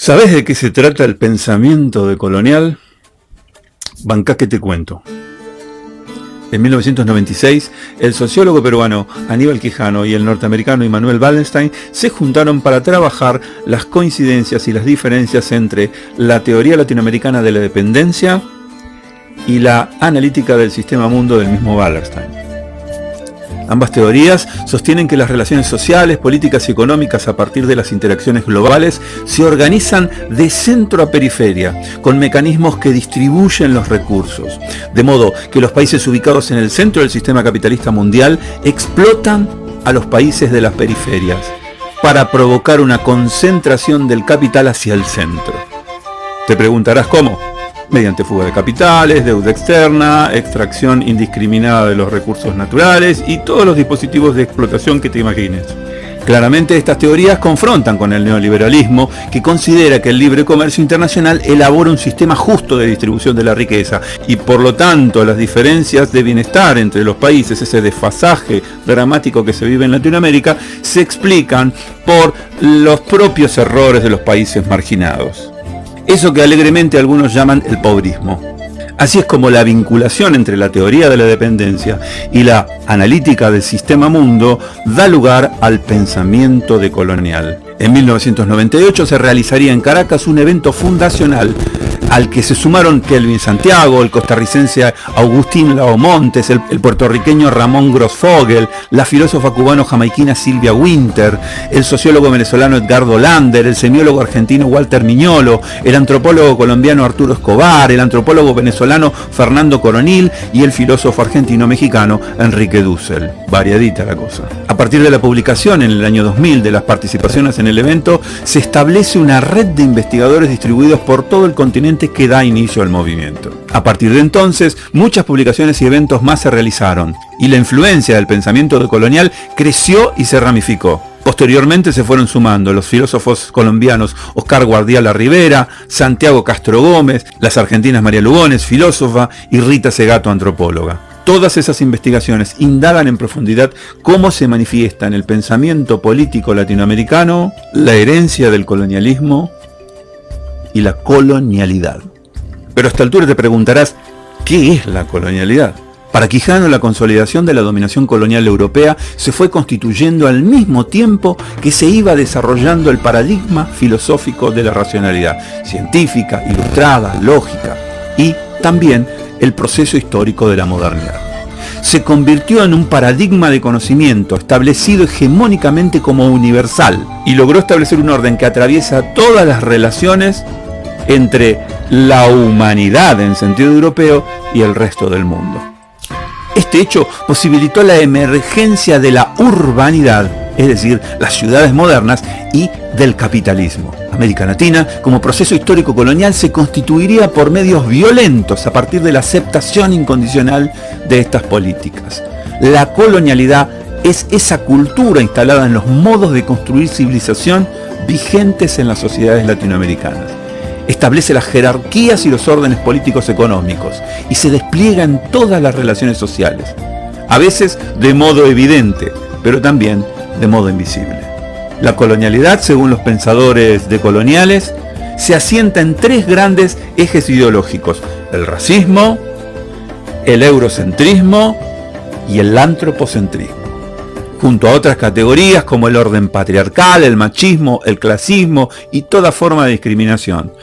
¿Sabés de qué se trata el pensamiento decolonial? Bancá que te cuento. En 1996, el sociólogo peruano Aníbal Quijano y el norteamericano Immanuel Wallenstein se juntaron para trabajar las coincidencias y las diferencias entre la teoría latinoamericana de la dependencia y la analítica del sistema mundo del mismo Wallenstein. Ambas teorías sostienen que las relaciones sociales, políticas y económicas a partir de las interacciones globales se organizan de centro a periferia, con mecanismos que distribuyen los recursos, de modo que los países ubicados en el centro del sistema capitalista mundial explotan a los países de las periferias para provocar una concentración del capital hacia el centro. Te preguntarás cómo. Mediante fuga de capitales, deuda externa, extracción indiscriminada de los recursos naturales y todos los dispositivos de explotación que te imagines. Claramente estas teorías confrontan con el neoliberalismo, que considera que el libre comercio internacional elabora un sistema justo de distribución de la riqueza y por lo tanto las diferencias de bienestar entre los países, ese desfasaje dramático que se vive en Latinoamérica, se explican por los propios errores de los países marginados. Eso que alegremente algunos llaman el pobrismo. Así es como la vinculación entre la teoría de la dependencia y la analítica del sistema mundo da lugar al pensamiento decolonial. En 1998 se realizaría en Caracas un evento fundacional al que se sumaron Kelvin Santiago, el costarricense Agustín Lao Montes, el puertorriqueño Ramón Grossfogel, la filósofa cubano-jamaiquina Silvia Winter, el sociólogo venezolano Edgardo Lander, el semiólogo argentino Walter Miñolo, el antropólogo colombiano Arturo Escobar, el antropólogo venezolano Fernando Coronil y el filósofo argentino-mexicano Enrique Dussel. Variadita la cosa. A partir de la publicación en el año 2000 de las participaciones en el evento, se establece una red de investigadores distribuidos por todo el continente que da inicio al movimiento. A partir de entonces, muchas publicaciones y eventos más se realizaron, y la influencia del pensamiento decolonial creció y se ramificó. Posteriormente se fueron sumando los filósofos colombianos Oscar Guardiola Rivera, Santiago Castro Gómez, las argentinas María Lugones, filósofa, y Rita Segato, antropóloga. Todas esas investigaciones indagan en profundidad cómo se manifiesta en el pensamiento político latinoamericano la herencia del colonialismo y la colonialidad. Pero a esta altura te preguntarás, ¿qué es la colonialidad? Para Quijano, la consolidación de la dominación colonial europea se fue constituyendo al mismo tiempo que se iba desarrollando el paradigma filosófico de la racionalidad científica, ilustrada, lógica, y también el proceso histórico de la modernidad. Se convirtió en un paradigma de conocimiento establecido hegemónicamente como universal y logró establecer un orden que atraviesa todas las relaciones entre la humanidad en sentido europeo y el resto del mundo. Este hecho posibilitó la emergencia de la urbanidad, es decir, las ciudades modernas, y del capitalismo. América Latina, como proceso histórico colonial, se constituiría por medios violentos a partir de la aceptación incondicional de estas políticas. La colonialidad es esa cultura instalada en los modos de construir civilización vigentes en las sociedades latinoamericanas. Establece las jerarquías y los órdenes políticos económicos y se despliega en todas las relaciones sociales, a veces de modo evidente, pero también de modo invisible. La colonialidad, según los pensadores decoloniales, se asienta en tres grandes ejes ideológicos: el racismo, el eurocentrismo y el antropocentrismo, junto a otras categorías como el orden patriarcal, el machismo, el clasismo y toda forma de discriminación.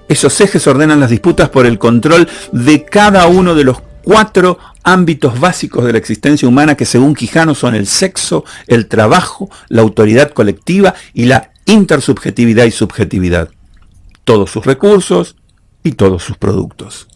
Esos ejes ordenan las disputas por el control de cada uno de los 4 ámbitos básicos de la existencia humana que, según Quijano, son el sexo, el trabajo, la autoridad colectiva y la intersubjetividad y subjetividad. Todos sus recursos y todos sus productos.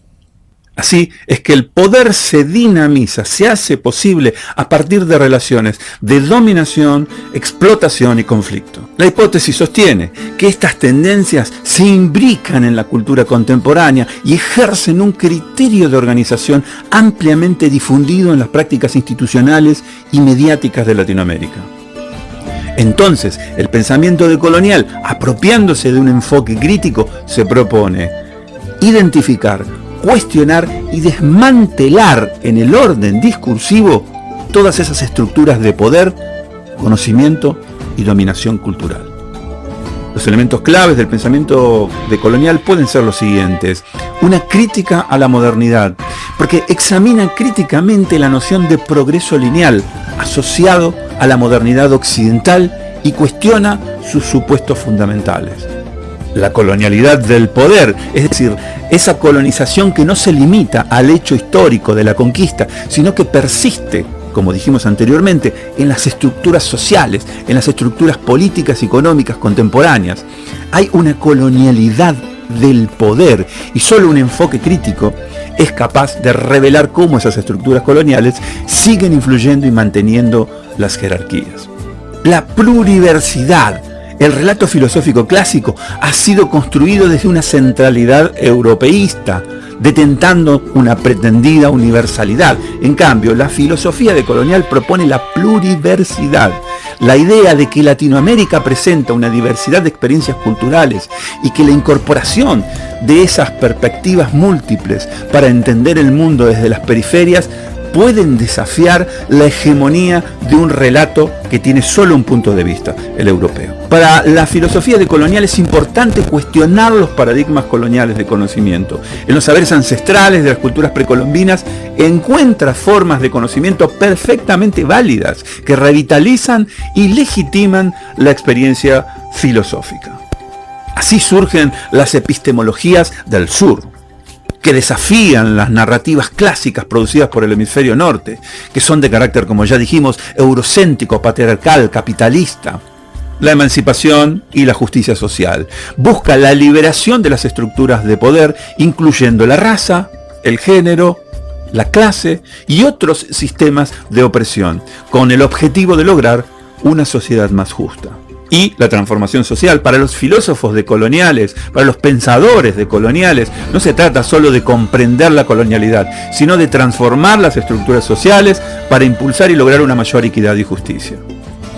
Así es que el poder se dinamiza, se hace posible a partir de relaciones de dominación, explotación y conflicto. La hipótesis sostiene que estas tendencias se imbrican en la cultura contemporánea y ejercen un criterio de organización ampliamente difundido en las prácticas institucionales y mediáticas de Latinoamérica. Entonces, el pensamiento decolonial, apropiándose de un enfoque crítico, se propone identificar, cuestionar y desmantelar en el orden discursivo todas esas estructuras de poder, conocimiento y dominación cultural. Los elementos claves del pensamiento decolonial pueden ser los siguientes. Una crítica a la modernidad, porque examina críticamente la noción de progreso lineal asociado a la modernidad occidental y cuestiona sus supuestos fundamentales. La colonialidad del poder, es decir, esa colonización que no se limita al hecho histórico de la conquista, sino que persiste, como dijimos anteriormente, en las estructuras sociales, en las estructuras políticas y económicas contemporáneas. Hay una colonialidad del poder y solo un enfoque crítico es capaz de revelar cómo esas estructuras coloniales siguen influyendo y manteniendo las jerarquías. La pluriversidad. El relato filosófico clásico ha sido construido desde una centralidad europeísta, detentando una pretendida universalidad. En cambio, la filosofía decolonial propone la pluriversidad, la idea de que Latinoamérica presenta una diversidad de experiencias culturales y que la incorporación de esas perspectivas múltiples para entender el mundo desde las periferias pueden desafiar la hegemonía de un relato que tiene solo un punto de vista, el europeo. Para la filosofía decolonial es importante cuestionar los paradigmas coloniales de conocimiento. En los saberes ancestrales de las culturas precolombinas encuentra formas de conocimiento perfectamente válidas que revitalizan y legitiman la experiencia filosófica. Así surgen las epistemologías del sur, que desafían las narrativas clásicas producidas por el hemisferio norte, que son de carácter, como ya dijimos, eurocéntrico, patriarcal, capitalista. La emancipación y la justicia social busca la liberación de las estructuras de poder, incluyendo la raza, el género, la clase y otros sistemas de opresión, con el objetivo de lograr una sociedad más justa. Y la transformación social. Para los filósofos decoloniales, para los pensadores decoloniales, no se trata solo de comprender la colonialidad, sino de transformar las estructuras sociales para impulsar y lograr una mayor equidad y justicia.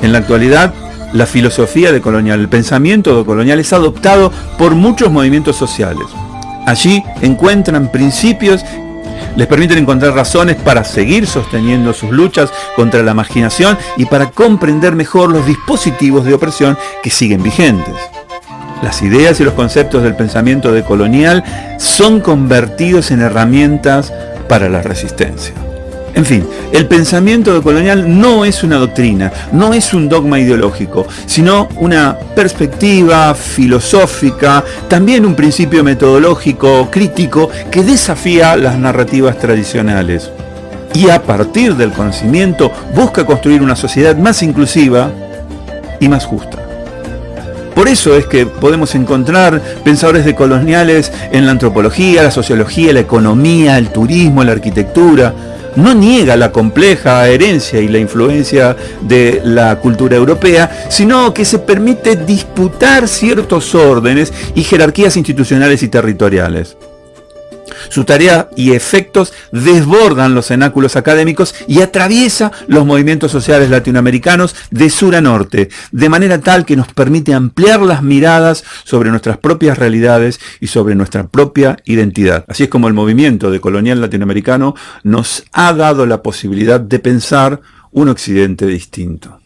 En la actualidad, la filosofía decolonial, el pensamiento decolonial es adoptado por muchos movimientos sociales. Allí encuentran principios, les permiten encontrar razones para seguir sosteniendo sus luchas contra la marginación y para comprender mejor los dispositivos de opresión que siguen vigentes. Las ideas y los conceptos del pensamiento decolonial son convertidos en herramientas para la resistencia. En fin, el pensamiento decolonial no es una doctrina, no es un dogma ideológico, sino una perspectiva filosófica, también un principio metodológico, crítico, que desafía las narrativas tradicionales. Y a partir del conocimiento busca construir una sociedad más inclusiva y más justa. Por eso es que podemos encontrar pensadores decoloniales en la antropología, la sociología, la economía, el turismo, la arquitectura. No niega la compleja herencia y la influencia de la cultura europea, sino que se permite disputar ciertos órdenes y jerarquías institucionales y territoriales. Su tarea y efectos desbordan los cenáculos académicos y atraviesa los movimientos sociales latinoamericanos de sur a norte, de manera tal que nos permite ampliar las miradas sobre nuestras propias realidades y sobre nuestra propia identidad. Así es como el movimiento decolonial latinoamericano nos ha dado la posibilidad de pensar un occidente distinto.